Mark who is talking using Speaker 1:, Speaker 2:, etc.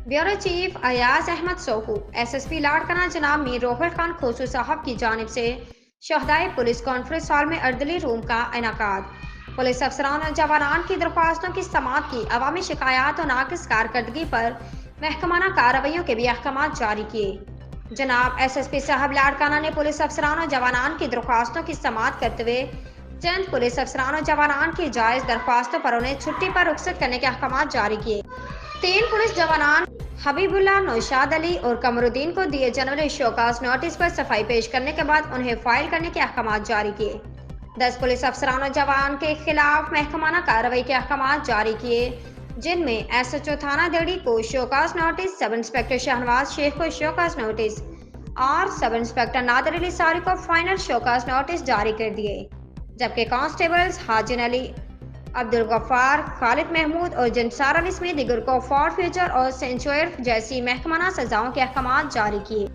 Speaker 1: Bureau chief Ayaz Ahmed Sohu, SSP Larkana जनाब मीर रोहिल खान खोसू साहब की जानिब से शहदाई पुलिस कॉन्फ्रेंस हॉल में अर्दली रूम का इनकाद। पुलिस अफसरान और जवानान की दरख्वास्तों की समाअत की, अवामी शिकायत और नाकिस कारकर्दगी पर महकमाना कार्रवाइयों के भी अहकाम जारी किए। जनाब SSP साहब लाड़काना ने पुलिस अफसरान और जवानान की दरख्वास्तों की समाअत करते हुए चंद पुलिस अफसरान और जवानान की जायज़ दरख्वास्तों पर उन्हें छुट्टी पर रुखसत करने के अहकाम जारी किए। 3 पुलिस जवानान हबीबुल्लाह, नौशाद अली और कमरुद्दीन को दिए जनवरी शोकास नोटिस पर सफाई पेश करने के बाद उन्हें फाइल करने के अहकाम जारी किए। 10 पुलिस अफसरान और जवान के खिलाफ महकमाना कार्रवाई के अहकाम जारी किए, जिनमें SHO थाना देड़ी को show cause notice, sub inspector Shahnawaz Shaikh को शोकास नोटिस और सब इंस्पेक्टर नादिर अली सारी को फाइनल शोकास नोटिस जारी कर दिए, जबकि कांस्टेबल्स हाजिन अली, अब्दुल गफ्फार, खालिद महमूद और जंसार अली समेत दीगर को फॉर फ्यूचर और सेंचुअर जैसी महकमाना सजाओं के अहकाम जारी किए।